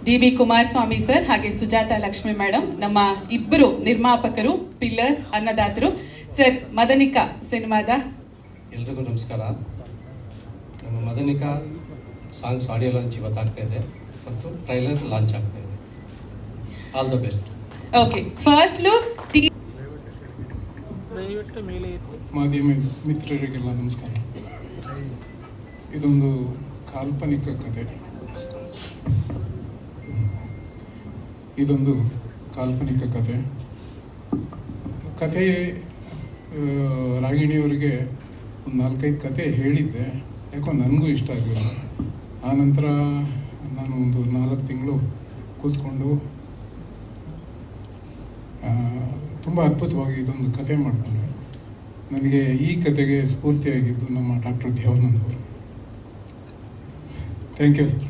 DB Kumaraswamy sir ಹಾಗೆ Sujata Lakshmi madam, ನಮ್ಮ ಇಬ್ಬರು ನಿರ್ಮಾಪಕರು, ಪಿಲ್ಲರ್ಸ್, ಅನ್ನದಾತರು. ಸರ್, ಮದನಿಕಾ ಸಿನಿಮಾದ ಎಲ್ರಿಗೂ ನಮಸ್ಕಾರ. ನಮ್ಮ ಮದನಿಕಾ ಸಾಂಗ್ಸ್ ಆಡಿಯೋ ಲಾಂಚ್ ಇವತ್ತಾಗ್ತಾ ಇದೆ ಮತ್ತು ಟ್ರೈಲರ್ ಲಾಂಚ್ ಆಗ್ತಾ ಇದೆ. All the best. Okay, first look. ಮಾಧ್ಯಮ ಮಿತ್ರರಿಗೆಲ್ಲ ನಮಸ್ಕಾರ. ಇದೊಂದು ಕಾಲ್ಪನಿಕ ಕಥೆ. ಕಥೆ ರಾಗಿಣಿಯವರಿಗೆ ಒಂದು 4-5 ಕತೆ ಹೇಳಿದ್ದೆ, ಯಾಕೋ ನನಗೂ ಇಷ್ಟ ಆಗಲಿಲ್ಲ. ಆನಂತರ ನಾನು ಒಂದು 4 ತಿಂಗಳು ಕೂತ್ಕೊಂಡು ತುಂಬ ಅದ್ಭುತವಾಗಿ ಇದೊಂದು ಕತೆ ಮಾಡಿಕೊಂಡೆ. ನನಗೆ ಈ ಕತೆಗೆ ಸ್ಫೂರ್ತಿಯಾಗಿದ್ದು ನಮ್ಮ ಡಾಕ್ಟರ್ ದೇವಾನಂದ್ ಅವರು. Thank you sir.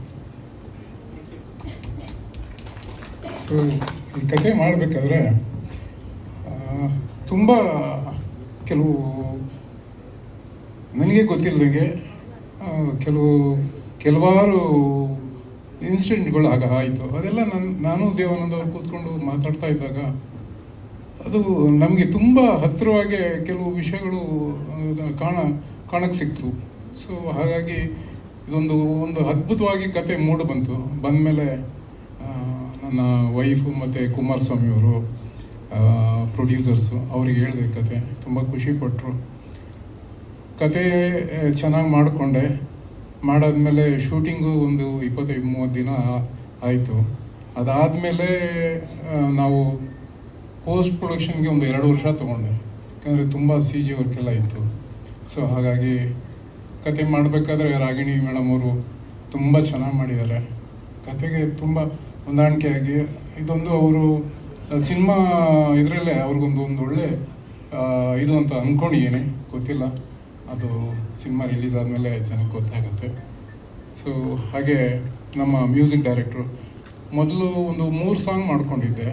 ಸೊ ಈ ಕತೆ ಮಾಡಬೇಕಾದ್ರೆ ತುಂಬ ನನಗೆ ಗೊತ್ತಿಲ್ಲದಂಗೆ ಕೆಲವಾರು ಇನ್ಸಿಡೆಂಟ್ಗಳು ಆಯಿತು. ಅದೆಲ್ಲ ನಾನು ದೇವಾನಂದ ಅವ್ರು ಕೂತ್ಕೊಂಡು ಮಾತಾಡ್ತಾ ಇದ್ದಾಗ ಅದು ನಮಗೆ ತುಂಬ ಹತ್ತಿರವಾಗಿ ಕೆಲವು ವಿಷಯಗಳು ಕಾಣಕ್ಕೆ ಸಿಕ್ತು. ಸೊ ಹಾಗಾಗಿ ಒಂದು ಅದ್ಭುತವಾಗಿ ಕತೆ ಬಂದಮೇಲೆ ನನ್ನ ವೈಫು ಮತ್ತು ಕುಮಾರಸ್ವಾಮಿಯವರು ಪ್ರೊಡ್ಯೂಸರ್ಸು ಅವ್ರಿಗೆ ಹೇಳಿದೆ ಕತೆ. ತುಂಬ ಖುಷಿಪಟ್ಟರು. ಕತೆ ಚೆನ್ನಾಗಿ ಮಾಡಾದ್ಮೇಲೆ ಶೂಟಿಂಗು ಒಂದು 25-30 ದಿನ ಆಯಿತು. ಅದಾದಮೇಲೆ ನಾವು ಪೋಸ್ಟ್ ಪ್ರೊಡಕ್ಷನ್ಗೆ ಒಂದು 2 ವರ್ಷ ತೊಗೊಂಡೆ, ಯಾಕಂದರೆ ತುಂಬ CG ವರ್ಕೆಲ್ಲ ಇತ್ತು. ಸೊ ಹಾಗಾಗಿ ಕತೆ ಮಾಡಬೇಕಾದ್ರೆ ರಾಗಿಣಿ ಮೇಡಮ್ ಅವರು ತುಂಬ ಚೆನ್ನಾಗಿ ಮಾಡಿದ್ದಾರೆ. ಕತೆಗೆ ತುಂಬ ಹೊಂದಾಣಿಕೆಯಾಗಿ ಇದೊಂದು ಅವರು ಸಿನಿಮಾ ಇದರಲ್ಲೇ ಅವ್ರಿಗೊಂದು ಒಳ್ಳೆ ಇದು ಅಂತ ಅಂದ್ಕೊಂಡಿದ್ದೀನಿ, ಗೊತ್ತಿಲ್ಲ, ಅದು ಸಿನಿಮಾ ರಿಲೀಸ್ ಆದಮೇಲೆ ಜನಕ್ಕೆ ಗೊತ್ತಾಗುತ್ತೆ. ಸೊ ಹಾಗೆ ನಮ್ಮ ಮ್ಯೂಸಿಕ್ ಡೈರೆಕ್ಟ್ರು ಮೊದಲು ಒಂದು 3 ಸಾಂಗ್ ಮಾಡ್ಕೊಂಡಿದ್ದೆ.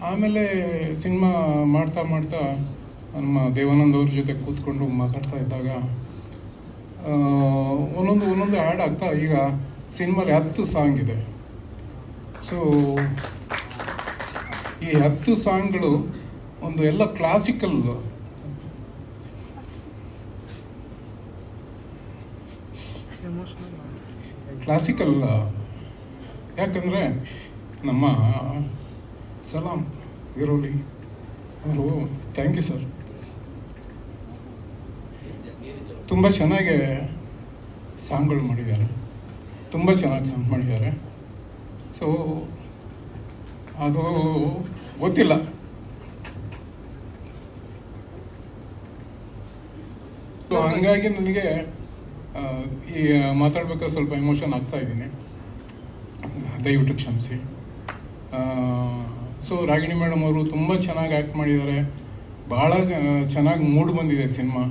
ಆಮೇಲೆ ಸಿನಿಮಾ ಮಾಡ್ತಾ ನಮ್ಮ ದೇವಾನಂದ್ ಅವ್ರ ಜೊತೆ ಕೂತ್ಕೊಂಡು ಮಾತಾಡ್ತಾ ಇದ್ದಾಗ ಒಂದೊಂದು ಆ್ಯಡ್ ಆಗ್ತಾ ಈಗ ಸಿನಿಮಾಲಿ 10 ಸಾಂಗ್ ಇದೆ. ಸೊ ಈ 10 ಸಾಂಗ್ಗಳು ಒಂದು ಎಲ್ಲ ಕ್ಲಾಸಿಕಲ್ ಯಾಕಂದರೆ ನಮ್ಮ ಸಲಾಮ್ ವಿರೋಲಿ ಅವರು, ಥ್ಯಾಂಕ್ ಯು ಸರ್, ತುಂಬ ಚೆನ್ನಾಗಿ ಸಾಂಗ್ಗಳು ಮಾಡಿದ್ದಾರೆ, ತುಂಬ ಚೆನ್ನಾಗಿ ಸಾಂಗ್ ಮಾಡಿದ್ದಾರೆ. ಸೊ ಅದು ಗೊತ್ತಿಲ್ಲ, ಸೊ ಹಂಗಾಗಿ ನನಗೆ ಈ ಮಾತಾಡ್ಬೇಕಾದ್ರೆ ಸ್ವಲ್ಪ ಎಮೋಷನ್ ಆಗ್ತಾ ಇದ್ದೀನಿ, ದಯವಿಟ್ಟು ಕ್ಷಮಿಸಿ. ಸೊ ರಾಗಿಣಿ ಮೇಡಮ್ ಅವರು ತುಂಬ ಚೆನ್ನಾಗಿ ಆ್ಯಕ್ಟ್ ಮಾಡಿದ್ದಾರೆ. ಭಾಳ ಚೆನ್ನಾಗಿ ಮೂಡ್ ಬಂದಿದೆ ಸಿನಿಮಾ.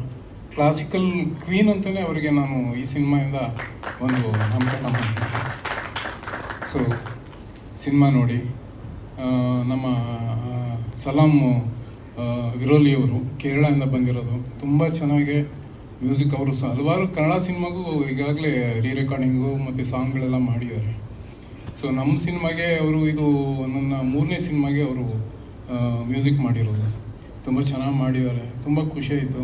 ಕ್ಲಾಸಿಕಲ್ ಕ್ವೀನ್ ಅಂತಲೇ ಅವರಿಗೆ ನಾನು ಈ ಸಿನಿಮಾಯಿಂದ ಒಂದು ನಾಮಕರಣ ಮಾಡ್ತೀನಿ. ಸೊ ಸಿನಿಮಾ ನೋಡಿ. ನಮ್ಮ ಸಲಾಮ್ ವಿರೋಲಿಯವರು ಕೇರಳದಿಂದ ಬಂದಿರೋದು, ತುಂಬ ಚೆನ್ನಾಗಿ ಮ್ಯೂಸಿಕ್. ಅವರು ಹಲವಾರು ಕನ್ನಡ ಸಿನಿಮಾಗೂ ಈಗಾಗಲೇ ರೆಕಾರ್ಡಿಂಗು ಮತ್ತು ಸಾಂಗ್ಗಳೆಲ್ಲ ಮಾಡಿದ್ದಾರೆ. ಸೊ ನಮ್ಮ ಸಿನಿಮಾಗೆ ಅವರು, ಇದು ನನ್ನ 3ನೇ ಸಿನಿಮಾಗೆ ಅವರು ಮ್ಯೂಸಿಕ್ ಮಾಡಿರೋದು. ತುಂಬ ಚೆನ್ನಾಗಿ ಮಾಡಿದ್ದಾರೆ, ತುಂಬ ಖುಷಿಯಾಯಿತು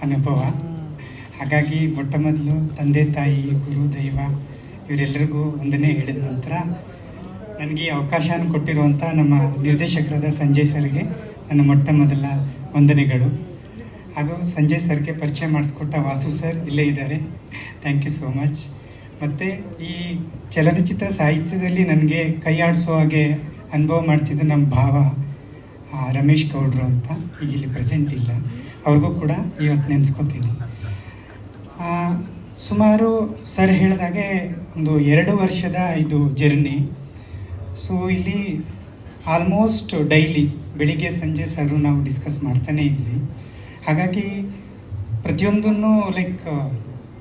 ಅನುಭವ. ಹಾಗಾಗಿ ಮೊಟ್ಟ ಮೊದಲು ತಂದೆ ತಾಯಿ, ಗುರು ದೈವ ಇವರೆಲ್ಲರಿಗೂ ವಂದನೆ ಹೇಳಿದ ನಂತರ ನನಗೆ ಅವಕಾಶನ ಕೊಟ್ಟಿರುವಂಥ ನಮ್ಮ ನಿರ್ದೇಶಕರಾದ ಸಂಜಯ್ ಸರ್ಗೆ ನನ್ನ ಮೊಟ್ಟ ಮೊದಲ ವಂದನೆಗಳು. ಹಾಗೂ ಸಂಜಯ್ ಸರ್ಗೆ ಪರಿಚಯ ಮಾಡಿಸ್ಕೊಟ್ಟ ವಾಸು ಸರ್ ಇಲ್ಲೇ ಇದ್ದಾರೆ, ಥ್ಯಾಂಕ್ ಯು ಸೋ ಮಚ್. ಮತ್ತು ಈ ಚಲನಚಿತ್ರ ಸಾಹಿತ್ಯದಲ್ಲಿ ನನಗೆ ಕೈ ಆಡಿಸೋ ಹಾಗೆ ಅನುಭವ ಮಾಡ್ತಿದ್ದು ನಮ್ಮ ಭಾವ ರಮೇಶ್ ಗೌಡ್ರು ಅಂತ, ಈಗ ಇಲ್ಲಿ ಪ್ರೆಸೆಂಟ್ ಇಲ್ಲ, ಅವ್ರಿಗೂ ಕೂಡ ಇವತ್ತು ನೆನೆಸ್ಕೊತೀನಿ. ಸುಮಾರು ಸರ್ ಹೇಳಿದಾಗೆ ಒಂದು 2 ವರ್ಷದ ಇದು ಜರ್ನಿ. ಸೊ ಇಲ್ಲಿ ಆಲ್ಮೋಸ್ಟ್ ಡೈಲಿ ಬೆಳಿಗ್ಗೆ ಸಂಜೆ ಸರು ನಾವು ಡಿಸ್ಕಸ್ ಮಾಡ್ತಾನೇ ಇದ್ವಿ. ಹಾಗಾಗಿ ಪ್ರತಿಯೊಂದನ್ನು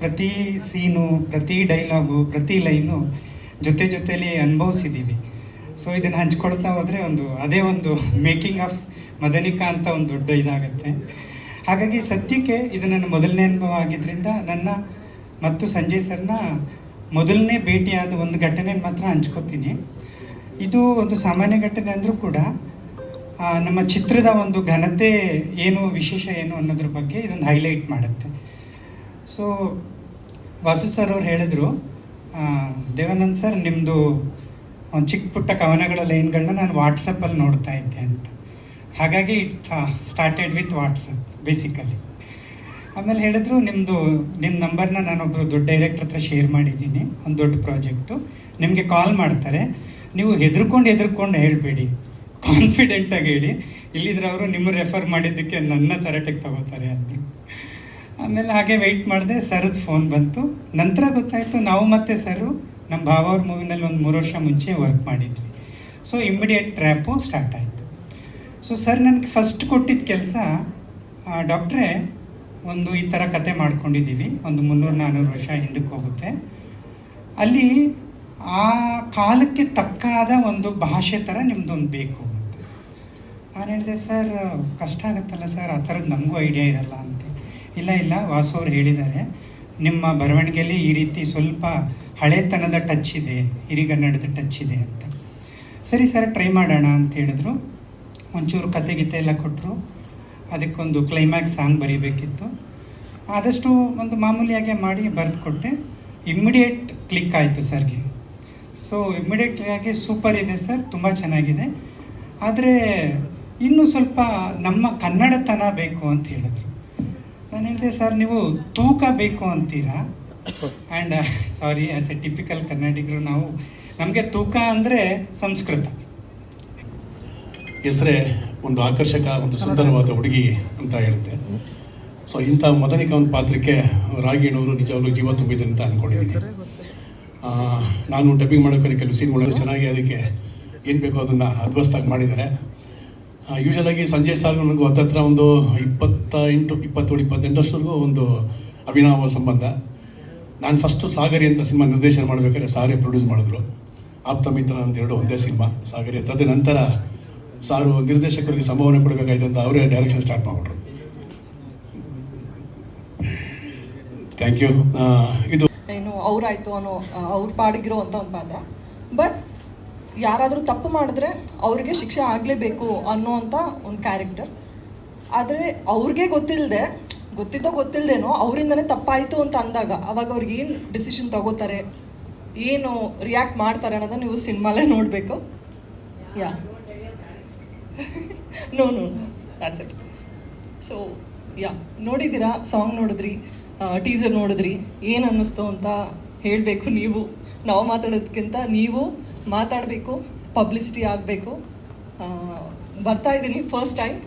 ಪ್ರತಿ ಸೀನು, ಪ್ರತಿ ಡೈಲಾಗು, ಪ್ರತಿ ಲೈನು ಜೊತೆಲಿ ಅನುಭವಿಸಿದ್ದೀವಿ. ಸೊ ಇದನ್ನು ಹಂಚ್ಕೊಳ್ತಾ ಹೋದರೆ ಅದೇ ಒಂದು ಮೇಕಿಂಗ್ ಆಫ್ ಮದನಿಕಾ ಅಂತ ಒಂದು ದೊಡ್ಡ ಇದಾಗುತ್ತೆ. ಹಾಗಾಗಿ ಸದ್ಯಕ್ಕೆ ಇದು ನನ್ನ ಮೊದಲನೇ ಅನುಭವ ಆಗಿದ್ದರಿಂದ ನನ್ನ ಮತ್ತು ಸಂಜಯ್ ಸರ್ನ ಮೊದಲನೇ ಭೇಟಿಯಾದ ಒಂದು ಘಟನೆ ಮಾತ್ರ ಹಂಚ್ಕೋತೀನಿ. ಇದು ಒಂದು ಸಾಮಾನ್ಯ ಘಟನೆ ಅಂದರೂ ಕೂಡ ನಮ್ಮ ಚಿತ್ರದ ಒಂದು ಘನತೆ ಏನು, ವಿಶೇಷ ಏನು ಅನ್ನೋದ್ರ ಬಗ್ಗೆ ಇದೊಂದು ಹೈಲೈಟ್ ಮಾಡುತ್ತೆ. ಸೊ ವಾಸು ಸರ್ ಅವ್ರು ಹೇಳಿದ್ರು, ದೇವಾನಂದ್ ಸರ್ ನಿಮ್ಮದು ಒಂದು ಚಿಕ್ಕ ಪುಟ್ಟ ಕವನಗಳ ಲೈನ್ಗಳನ್ನ ನಾನು ವಾಟ್ಸಪ್ಪಲ್ಲಿ ನೋಡ್ತಾ ಇದ್ದೆ ಅಂತ. ಹಾಗಾಗಿ it started with WhatsApp basically. ಆಮೇಲೆ ಹೇಳಿದ್ರು, ನಿಮ್ಮ ನಂಬರ್ನ ನಾನೊಬ್ಬರು ದೊಡ್ಡ ಡೈರೆಕ್ಟ್ರ್ ಹತ್ರ ಶೇರ್ ಮಾಡಿದ್ದೀನಿ, ಒಂದು ದೊಡ್ಡ ಪ್ರಾಜೆಕ್ಟು, ನಿಮಗೆ ಕಾಲ್ ಮಾಡ್ತಾರೆ, ನೀವು ಹೆದರ್ಕೊಂಡು ಹೇಳಬೇಡಿ, ಕಾನ್ಫಿಡೆಂಟಾಗಿ ಹೇಳಿ, ಇಲ್ಲಿದ್ರೆ ಅವರು ನಿಮ್ಮನ್ನು ರೆಫರ್ ಮಾಡಿದ್ದಕ್ಕೆ ನನ್ನ ತರಟೆಗೆ ತಗೋತಾರೆ ಅಂದರು. ಆಮೇಲೆ ಹಾಗೆ ವೆಯ್ಟ್ ಮಾಡಿದೆ, ಸರ್ದು ಫೋನ್ ಬಂತು. ನಂತರ ಗೊತ್ತಾಯಿತು ನಾವು ಮತ್ತೆ ಸರು ನಮ್ಮ ಭಾವ ಅವ್ರ ಮೂವಿನಲ್ಲಿ ಒಂದು 3 ವರ್ಷ ಮುಂಚೆ ವರ್ಕ್ ಮಾಡಿದ್ವಿ. ಸೊ ಇಮ್ಮಿಡಿಯೇಟ್ ಟ್ರ್ಯಾಪು ಸ್ಟಾರ್ಟ್ ಆಯಿತು. ಸೊ ಸರ್ ನನಗೆ ಫಸ್ಟ್ ಕೊಟ್ಟಿದ್ದ ಕೆಲಸ, ಡಾಕ್ಟ್ರೇ ಒಂದು ಈ ಥರ ಕತೆ ಮಾಡ್ಕೊಂಡಿದ್ದೀವಿ, ಒಂದು 300-400 ವರ್ಷ ಹಿಂದಕ್ಕೆ ಹೋಗುತ್ತೆ, ಅಲ್ಲಿ ಆ ಕಾಲಕ್ಕೆ ತಕ್ಕಾದ ಒಂದು ಭಾಷೆ ಥರ ನಿಮ್ಮದೊಂದು ಬೇಕು ಅಂತ. ನಾನು ಹೇಳಿದೆ, ಸರ್ ಕಷ್ಟ ಆಗುತ್ತಲ್ಲ ಸರ್, ಆ ಥರದ್ದು ನಮಗೂ ಐಡಿಯಾ ಇರಲ್ಲ ಅಂತ. ಇಲ್ಲ ವಾಸು ಅವ್ರು ಹೇಳಿದ್ದಾರೆ, ನಿಮ್ಮ ಬರವಣಿಗೆಯಲ್ಲಿ ಈ ರೀತಿ ಸ್ವಲ್ಪ ಹಳೆತನದ ಟಚ್ ಇದೆ, ಹಿರಿಗನ್ನಡದ ಟಚ್ ಇದೆ ಅಂತ. ಸರಿ ಸರ್ ಟ್ರೈ ಮಾಡೋಣ ಅಂತ ಹೇಳಿದ್ರು. ಒಂಚೂರು ಕತೆ ಗೀತೆ ಎಲ್ಲ ಕೊಟ್ಟರು. ಅದಕ್ಕೊಂದು ಕ್ಲೈಮ್ಯಾಕ್ಸ್ ಸಾಂಗ್ ಬರೀಬೇಕಿತ್ತು. ಆದಷ್ಟು ಒಂದು ಮಾಮೂಲಿಯಾಗೆ ಮಾಡಿ ಬರೆದು ಕೊಟ್ಟೆ. ಇಮ್ಮಿಡಿಯೇಟ್ ಕ್ಲಿಕ್ ಆಯಿತು ಸರ್ಗೆ. ಸೊ ಇಮ್ಮಿಡಿಯೇಟಾಗಿ ಸೂಪರ್ ಇದೆ ಸರ್, ತುಂಬ ಚೆನ್ನಾಗಿದೆ, ಆದರೆ ಇನ್ನೂ ಸ್ವಲ್ಪ ನಮ್ಮ ಕನ್ನಡತನ ಬೇಕು ಅಂತ ಹೇಳಿದ್ರು. ನಾನು ಹೇಳಿದೆ, ಸರ್ ನೀವು ತೂಕ ಬೇಕು ಅಂತೀರಾ, and sorry as A typical ಕನ್ನಡಿಗರು ನಮಗೆ ತೂಕ ಅಂದರೆ ಸಂಸ್ಕೃತ. ಹೆಸರೇ ಒಂದು ಆಕರ್ಷಕ, ಒಂದು ಸುಂದರವಾದ ಹುಡುಗಿ ಅಂತ ಹೇಳುತ್ತೆ. ಸೊ ಇಂಥ ಮದನಿಕ ಒಂದು ಪಾತ್ರಕ್ಕೆ ರಾಗಿಣಿಯವರು ನಿಜವಾಗ್ಲೂ ಜೀವ ತುಂಬಿದೆ ಅಂತ ಅಂದ್ಕೊಂಡಿದ್ದೀನಿ. ನಾನು ಡಬ್ಬಿಂಗ್ ಮಾಡೋಕ್ಕೆ ಕೆಲವು ಸೀನ್ಗಳು ಚೆನ್ನಾಗಿ ಅದಕ್ಕೆ ಏನು ಬೇಕೋ ಅದನ್ನು ಅದ್ಭುತವಾಗಿ ಮಾಡಿದ್ದಾರೆ. ಯೂಶಲಾಗಿ ಸಂಜಯ್ ಸಾರ್ ನನಗೂ ಹತ್ತತ್ರ ಒಂದು 28 ವರ್ಷವರೆಗೂ ಒಂದು ಅಭಿನವ ಸಂಬಂಧ. ನಾನು ಫಸ್ಟು ಸಾಗರಿ ಅಂತ ಸಿನಿಮಾ ನಿರ್ದೇಶನ ಮಾಡಬೇಕಾದ್ರೆ ಸಾರೇ ಪ್ರೊಡ್ಯೂಸ್ ಮಾಡಿದ್ರು. ಆಪ್ತ ಮಿತ್ರ ಅಂತೆರಡು ಒಂದೇ ಸಿನಿಮಾ ಸಾಗರಿ. ತದನಂತರ ಸಾರು ನಿರ್ದೇಶಕರಿಗೆ ಸಂಭಾವನೆ ಕೊಡಬೇಕಾಯ್ತು ಅಂತ ಅವರೇ ಡೈರೆಕ್ಷನ್ ಸ್ಟಾರ್ಟ್ ಮಾಡಿಬಿಟ್ರು. Thank you. ಇದು ಏನು ಅವರಾಯಿತು ಅನ್ನೋ ಅವ್ರ ಪಾಡಿಗಿರೋ ಅಂತ ಒಂದು ಪಾತ್ರ. ಬಟ್ ಯಾರಾದರೂ ತಪ್ಪು ಮಾಡಿದ್ರೆ ಅವ್ರಿಗೆ ಶಿಕ್ಷೆ ಆಗಲೇಬೇಕು ಅನ್ನೋವಂಥ ಒಂದು ಕ್ಯಾರೆಕ್ಟರ್. ಆದರೆ ಅವ್ರಿಗೆ ಗೊತ್ತಿಲ್ದೇನೋ ಅವರಿಂದನೇ ತಪ್ಪಾಯಿತು ಅಂತ ಅಂದಾಗ ಅವಾಗ ಅವ್ರಿಗೆ ಏನು ಡಿಸಿಷನ್ ತಗೋತಾರೆ, ಏನು ರಿಯಾಕ್ಟ್ ಮಾಡ್ತಾರೆ ಅನ್ನೋದನ್ನ ನೀವು ಸಿನಿಮಾಲೇ ನೋಡಬೇಕು. Yeah no that's it. So yeah, ನೋಡಿದ್ದೀರಾ, ಸಾಂಗ್ ನೋಡಿದ್ರಿ, ಟೀಸರ್ ನೋಡಿದ್ರಿ, ಏನು ಅನ್ನಿಸ್ತು ಅಂತ ಹೇಳಬೇಕು. ನಾವು ಮಾತಾಡೋದಕ್ಕಿಂತ ನೀವು ಮಾತಾಡಬೇಕು, ಪಬ್ಲಿಸಿಟಿ ಆಗಬೇಕು. ಬರ್ತಾ ಇದ್ದೀನಿ ಫಸ್ಟ್ ಟೈಮ್.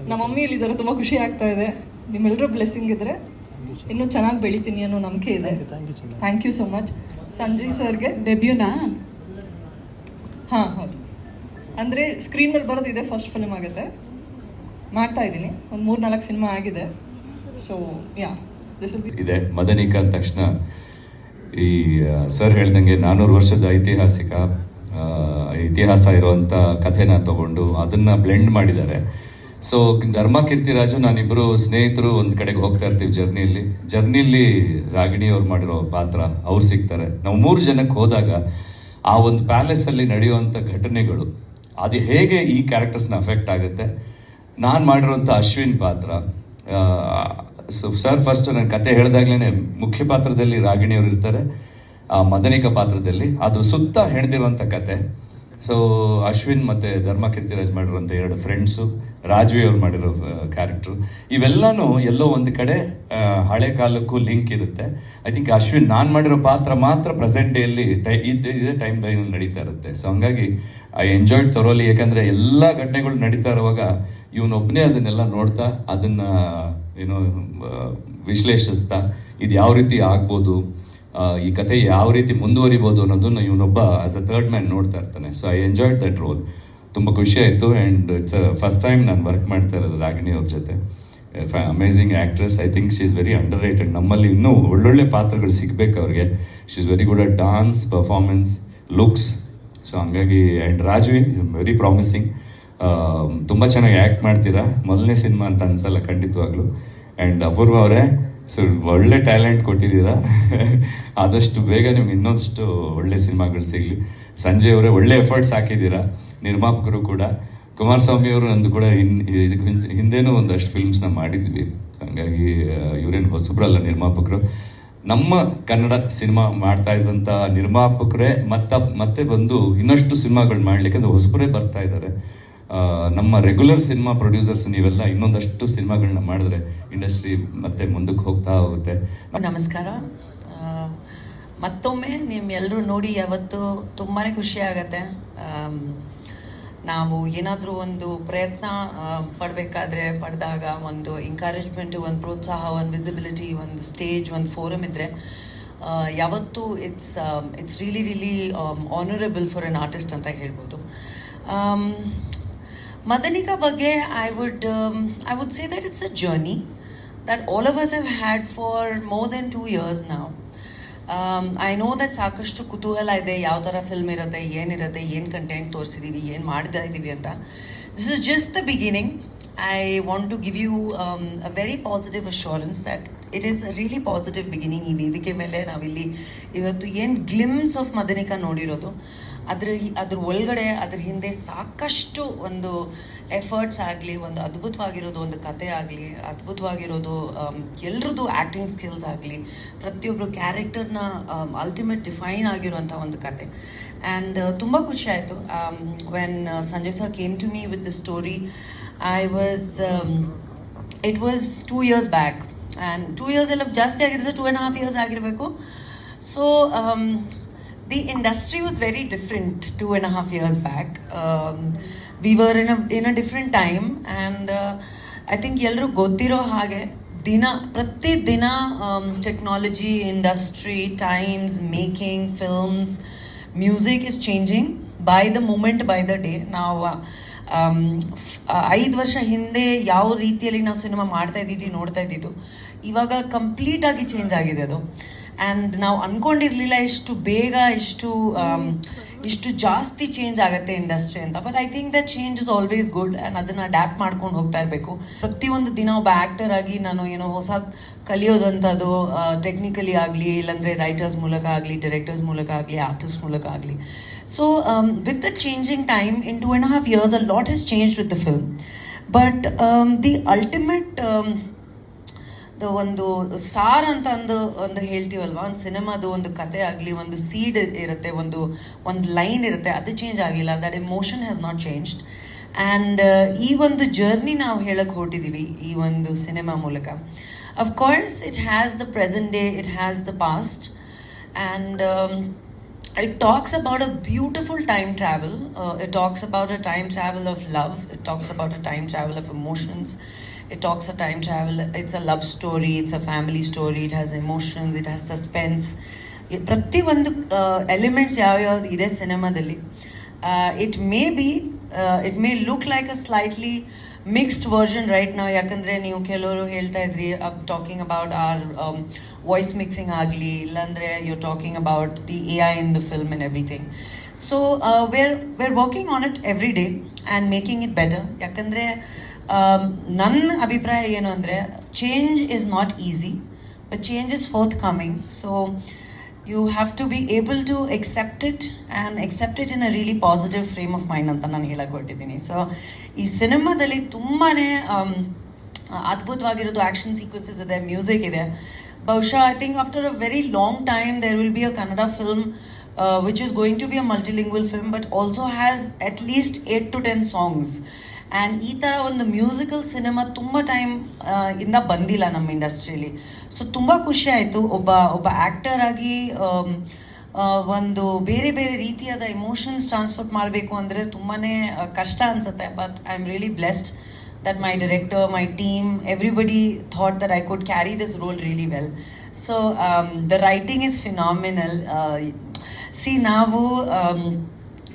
ನಮ್ಮ ಮಮ್ಮಿ ಇಲ್ಲಿದ್ದಾರೆ, ತುಂಬ ಖುಷಿ ಆಗ್ತಾ ಇದೆ. ನಿಮ್ಮೆಲ್ಲರೂ ಬ್ಲೆಸ್ಸಿಂಗ್ ಇದ್ದರೆ ಇನ್ನೂ ಚೆನ್ನಾಗಿ ಬೆಳಿತೀನಿ ಅನ್ನೋ ನಂಬಿಕೆ ಇದೆ. Thank you so much. Sanjay ಸರ್ಗೆ ಡೆಬ್ಯೂನಾ? ಹಾಂ ಹೌದು, ಅಂದರೆ ಸ್ಕ್ರೀನ್ ಮೇಲೆ ಬರೋದಿದೆ, ಫಸ್ಟ್ ಫಿಲ್ಮ್ ಆಗುತ್ತೆ. ಮಾಡ್ತಾ ಇದ್ದೀನಿ, ಒಂದು 3-4 ಸಿನಿಮಾ ಆಗಿದೆ. So yeah, this will be ಇದೆ. ಮದನಿಕ ಅಂದ ತಕ್ಷಣ ಈ ಸರ್ ಹೇಳ್ದಂಗೆ 400 ವರ್ಷದ ಇತಿಹಾಸ ಇರುವಂಥ ಕಥೆನ ತಗೊಂಡು ಅದನ್ನು ಬ್ಲೆಂಡ್ ಮಾಡಿದ್ದಾರೆ. ಸೊ ಧರ್ಮ ಕೀರ್ತಿರಾಜು ನಾನಿಬ್ಬರು ಸ್ನೇಹಿತರು ಒಂದು ಕಡೆಗೆ ಹೋಗ್ತಾ ಇರ್ತೀವಿ ಜರ್ನಿಲಿ ರಾಗಿಣಿ ಅವ್ರು ಮಾಡಿರೋ ಪಾತ್ರ ಅವ್ರು ಸಿಗ್ತಾರೆ. ನಾವು 3 ಜನಕ್ಕೆ ಹೋದಾಗ ಆ ಒಂದು ಪ್ಯಾಲೇಸಲ್ಲಿ ನಡೆಯುವಂಥ ಘಟನೆಗಳು ಅದು ಹೇಗೆ ಈ ಕ್ಯಾರೆಕ್ಟರ್ಸ್ನ ಅಫೆಕ್ಟ್ ಆಗುತ್ತೆ. ನಾನು ಮಾಡಿರೋಂಥ ಅಶ್ವಿನ್ ಪಾತ್ರ, ಸರ್ ಫಸ್ಟ್ ನನ್ನ ಕತೆ ಹೇಳಿದಾಗ್ಲೇ ಮುಖ್ಯ ಪಾತ್ರದಲ್ಲಿ ರಾಗಿಣಿಯವರು ಇರ್ತಾರೆ, ಮದನಿಕ ಪಾತ್ರದಲ್ಲಿ ಅದ್ರ ಸುತ್ತ ಹೆಣೆದಿರುವಂಥ ಕತೆ. ಸೊ ಅಶ್ವಿನ್ ಮತ್ತು ಧರ್ಮ ಕೀರ್ತಿರಾಜ್ ಮಾಡಿರುವಂಥ 2 ಫ್ರೆಂಡ್ಸು, ರಾಜ್ವಿ ಅವ್ರು ಮಾಡಿರೋ ಕ್ಯಾರೆಕ್ಟ್ರು, ಇವೆಲ್ಲನೂ ಎಲ್ಲೋ ಒಂದು ಕಡೆ ಹಳೆ ಕಾಲಕ್ಕೂ ಲಿಂಕ್ ಇರುತ್ತೆ. ಐ ಥಿಂಕ್ ಅಶ್ವಿನ್ ನಾನು ಮಾಡಿರೋ ಪಾತ್ರ ಮಾತ್ರ ಪ್ರೆಸೆಂಟ್ ಡೇಯಲ್ಲಿ ಇದೇ ಟೈಮ್ ಲೈನಲ್ಲಿ ನಡೀತಾ ಇರುತ್ತೆ. ಸೊ ಹಂಗಾಗಿ ಐ ಎಂಜಾಯ್ಡ್ ಥರೋಲಿ. ಯಾಕಂದರೆ ಎಲ್ಲ ಘಟನೆಗಳು ನಡೀತಾ ಇರುವಾಗ ಇವನೊಬ್ಬನೇ ಅದನ್ನೆಲ್ಲ ನೋಡ್ತಾ ಅದನ್ನು ವಿಶ್ಲೇಷಿಸ್ತಾ ಇದು ಯಾವ ರೀತಿ ಆಗ್ಬೋದು, ಈ ಕತೆ ಯಾವ ರೀತಿ ಮುಂದುವರಿಬೋದು ಅನ್ನೋದನ್ನು ಇವನೊಬ್ಬ ಆಸ್ ಅ ಥರ್ಡ್ ಮ್ಯಾನ್ ನೋಡ್ತಾ ಇರ್ತಾನೆ. So I enjoyed that roll. ತುಂಬ ಖುಷಿ ಆಯಿತು. ಆ್ಯಂಡ್ ಇಟ್ಸ್ ಫಸ್ಟ್ ಟೈಮ್ ನಾನು ವರ್ಕ್ ಮಾಡ್ತಾ ಇರೋದು ರಾಗಿಣಿ ಅವ್ರ ಜೊತೆ. Amazing actress. I think she is very under rated. ನಮ್ಮಲ್ಲಿ ಇನ್ನೂ ಒಳ್ಳೊಳ್ಳೆ ಪಾತ್ರಗಳು ಸಿಗಬೇಕು ಅವ್ರಿಗೆ. She is very good at dance, performance, looks. So ಹಂಗಾಗಿ ಆ್ಯಂಡ್ ರಾಜ್ವಿ ವೆರಿ ಪ್ರಾಮಿಸಿಂಗ್. ತುಂಬ ಚೆನ್ನಾಗಿ ಆ್ಯಕ್ಟ್ ಮಾಡ್ತೀರಾ. ಮೊದಲನೇ ಸಿನಿಮಾ ಅಂತ ಅನ್ಸಲ್ಲ ಖಂಡಿತವಾಗ್ಲೂ. ಆ್ಯಂಡ್ ಅಪೂರ್ವ ಅವರೇ ಸೊ ಒಳ್ಳೆ ಟ್ಯಾಲೆಂಟ್ ಕೊಟ್ಟಿದ್ದೀರಾ. ಆದಷ್ಟು ಬೇಗ ನಿಮ್ಗೆ ಇನ್ನೊಂದಷ್ಟು ಒಳ್ಳೆ ಸಿನಿಮಾಗಳು ಸಿಗಲಿ. ಸಂಜಯ್ ಅವರೇ ಒಳ್ಳೆ ಎಫರ್ಟ್ಸ್ ಹಾಕಿದ್ದೀರಾ, ನಿರ್ಮಾಪಕರು ಕೂಡ. ಕುಮಾರಸ್ವಾಮಿ ಅವರು ನಂದು ಕೂಡ ಇದಕ್ಕೆ ಹಿಂದೆನೂ ಒಂದಷ್ಟು ಫಿಲ್ಮ್ಸ್ನ ಮಾಡಿದ್ವಿ, ಹಾಗಾಗಿ ಇವರೇನು ಹೊಸಬ್ರಲ್ಲ ನಿರ್ಮಾಪಕರು. ನಮ್ಮ ಕನ್ನಡ ಸಿನಿಮಾ ಮಾಡ್ತಾ ಇದ್ದಂಥ ನಿರ್ಮಾಪಕರೇ ಮತ್ತೆ ಬಂದು ಇನ್ನಷ್ಟು ಸಿನಿಮಾಗಳು ಮಾಡಲಿಕ್ಕೆ ಅಂದರೆ ಹೊಸಬರೇ ಬರ್ತಾ ಇದ್ದಾರೆ. ನಮ್ಮ ರೆಗ್ಯುಲರ್ ಸಿನಿಮಾ ಪ್ರೊಡ್ಯೂಸರ್ಸ್ ನೀವೆಲ್ಲ ಇನ್ನೊಂದಷ್ಟು ಸಿನಿಮಾಗಳನ್ನ ಮಾಡಿದ್ರೆ ಇಂಡಸ್ಟ್ರಿ ಮತ್ತೆ ಮುಂದಕ್ಕೆ ಹೋಗ್ತಾ ಹೋಗುತ್ತೆ. ನಮಸ್ಕಾರ. ಮತ್ತೊಮ್ಮೆ ನಿಮ್ಮೆಲ್ಲರೂ ನೋಡಿ ಯಾವತ್ತು ತುಂಬಾ ಖುಷಿ ಆಗತ್ತೆ. ನಾವು ಏನಾದರೂ ಒಂದು ಪ್ರಯತ್ನ ಪಡೆದಾಗ ಒಂದು ಎಂಕರೇಜ್ಮೆಂಟು, ಒಂದು ಪ್ರೋತ್ಸಾಹ, ಒಂದು ವಿಸಿಬಿಲಿಟಿ, ಒಂದು ಸ್ಟೇಜ್, ಒಂದು ಫೋರಮ್ ಇದ್ದರೆ ಯಾವತ್ತೂ it's really honourable for an artist ಅಂತ ಹೇಳ್ಬೋದು. Madanika ಬಗ್ಗೆ I would say that it's a journey that all of us have had for more than 2 years now. I know that ಸಾಕಷ್ಟು ಕುತೂಹಲ ಇದೆ, ಯಾವ ಥರ ಫಿಲ್ಮ್ ಇರುತ್ತೆ, ಏನಿರುತ್ತೆ, ಏನು ಕಂಟೆಂಟ್ ತೋರಿಸಿದ್ದೀವಿ, ಏನು ಮಾಡ್ತಾ ಇದ್ದೀವಿ ಅಂತ. This is just the beginning. I want to give you a very positive assurance that it is a really positive beginning. ಈ ವೇದಿಕೆ ಮೇಲೆ ನಾವಿಲ್ಲಿ ಇವತ್ತು ಏನು ಗ್ಲಿಮ್ಸ್ ಆಫ್ ಮದನಿಕಾ ನೋಡಿರೋದು, ಅದ್ರ ಒಳಗಡೆ ಅದ್ರ ಹಿಂದೆ ಸಾಕಷ್ಟು ಒಂದು ಎಫರ್ಟ್ಸ್ ಆಗಲಿ, ಒಂದು ಅದ್ಭುತವಾಗಿರೋದು ಒಂದು ಕತೆ ಆಗಲಿ, ಅದ್ಭುತವಾಗಿರೋದು ಎಲ್ರದ್ದು ಆ್ಯಕ್ಟಿಂಗ್ ಸ್ಕಿಲ್ಸ್ ಆಗಲಿ, ಪ್ರತಿಯೊಬ್ಬರು ಕ್ಯಾರೆಕ್ಟರ್ನ ಅಲ್ಟಿಮೇಟ್ ಡಿಫೈನ್ ಆಗಿರುವಂಥ ಒಂದು ಕತೆ. ಆ್ಯಂಡ್ ತುಂಬ ಖುಷಿ ಆಯಿತು when Sanjay sir came to me with the story. It was 2 years back, and 2 years ಎಲ್ಲ ಜಾಸ್ತಿ ಆಗಿರೋದು, 2.5 years ಆಗಿರಬೇಕು. So the industry was very different 2.5 years back. We were in a different time, and I think ಎಲ್ಲರೂ ಗೊತ್ತಿರೋ ಹಾಗೆ ಪ್ರತಿ ದಿನ technology, industry, times, making films, music is changing by the moment, by the day. ನಾವು 5 ವರ್ಷ ಹಿಂದೆ ಯಾವ ರೀತಿಯಲ್ಲಿ ನಾವು ಸಿನಿಮಾ ಮಾಡ್ತಾ ಇದ್ದಿದ್ದು, ನೋಡ್ತಾ ಇದ್ದಿದ್ದು, ಇವಾಗ ಕಂಪ್ಲೀಟಾಗಿ ಚೇಂಜ್ ಆಗಿದೆ ಅದು. ಆ್ಯಂಡ್ ನಾವು ಅಂದ್ಕೊಂಡಿರಲಿಲ್ಲ ಇಷ್ಟು ಬೇಗ ಇಷ್ಟು ಜಾಸ್ತಿ ಚೇಂಜ್ ಆಗುತ್ತೆ ಇಂಡಸ್ಟ್ರಿ ಅಂತ. But I think that change is always good, and ಅದನ್ನು ಅಡ್ಯಾಪ್ಟ್ ಮಾಡ್ಕೊಂಡು ಹೋಗ್ತಾ ಇರಬೇಕು. ಪ್ರತಿಯೊಂದು ದಿನ ಒಬ್ಬ ಆ್ಯಕ್ಟರ್ ಆಗಿ ನಾನು ಏನೋ ಹೊಸ ಕಲಿಯೋದಂಥದ್ದು, ಟೆಕ್ನಿಕಲಿ ಆಗಲಿ, ಇಲ್ಲಾಂದರೆ ರೈಟರ್ಸ್ ಮೂಲಕ ಆಗಲಿ, ಡೈರೆಕ್ಟರ್ಸ್ ಮೂಲಕ ಆಗಲಿ, ಆರ್ಟಿಸ್ಟ್ ಮೂಲಕ ಆಗಲಿ. So with the changing time in 2.5 years a lot has changed with the film. But the ultimate ಒಂದು ಸಾರ್ ಅಂತ ಒಂದು ಹೇಳ್ತೀವಲ್ವ, ಒಂದು ಸಿನಿಮಾದು ಒಂದು ಕತೆ ಆಗಲಿ, ಒಂದು ಸೀಡ್ ಇರುತ್ತೆ, ಒಂದು ಲೈನ್ ಇರುತ್ತೆ, ಅದು ಚೇಂಜ್ ಆಗಿಲ್ಲ. That emotion has not changed. And ಈ ಒಂದು ಜರ್ನಿ ನಾವು ಹೇಳಕ್ಕೆ ಹೊರಟಿದ್ದೀವಿ ಈ ಒಂದು ಸಿನಿಮಾ ಮೂಲಕ. Of course it has the present day, it has the past, and it talks about a beautiful time travel. It talks about a time travel of love. It talks about a time travel of emotions. It talks a time travel. It's a love story. It's a family story. It has emotions. It has suspense. ಪ್ರತಿ ಒಂದು elements ಯಾವ್ಯಾವ್ದು ಇದೆ ಸಿನಿಮಾದಲ್ಲಿ. It may look like a slightly mixed version right now, ಯಾಕಂದರೆ ನೀವು ಕೆಲವರು ಹೇಳ್ತಾ ಇದ್ರಿ talking about our voice mixing ಆಗಲಿ, ಇಲ್ಲಾಂದರೆ you talking about the AI in the film and everything. So we're working on it every day and making it better. ಯಾಕಂದರೆ ನನ್ನ ಅಭಿಪ್ರಾಯ ಏನು ಅಂದರೆ, change is not easy, but change is fourth coming. So you have to be able to accept it and accept it in a really positive frame of mind ಅಂತ ನಾನು ಹೇಳಕ್ಕೆ ಹೊರಟಿದ್ದೀನಿ. So ಈ ಸಿನಿಮಾದಲ್ಲಿ ತುಂಬಾ ಅದ್ಭುತವಾಗಿರೋದು ಆ್ಯಕ್ಷನ್ ಸೀಕ್ವೆನ್ಸಸ್ ಇದೆ, music ಇದೆ. ಬಹುಶಃ I think after a very long time there will be a Kannada film which is going to be a multilingual film but also has at least 8 to 10 songs. And ಈ ಥರ ಒಂದು musical cinema ತುಂಬ time ಇಂದ ಬಂದಿಲ್ಲ ನಮ್ಮ ಇಂಡಸ್ಟ್ರಿಯಲ್ಲಿ. So ತುಂಬ ಖುಷಿ ಆಯಿತು ಒಬ್ಬ ಆ್ಯಕ್ಟರ್ ಆಗಿ ಒಂದು ಬೇರೆ ಬೇರೆ ರೀತಿಯಾದ ಇಮೋಷನ್ಸ್ ಟ್ರಾನ್ಸ್ಫರ್ ಮಾಡಬೇಕು ಅಂದರೆ ತುಂಬಾ ಕಷ್ಟ ಅನಿಸುತ್ತೆ. But I am really blessed that my director, my team, everybody thought that I could carry this role really well. So the writing is phenomenal. See, now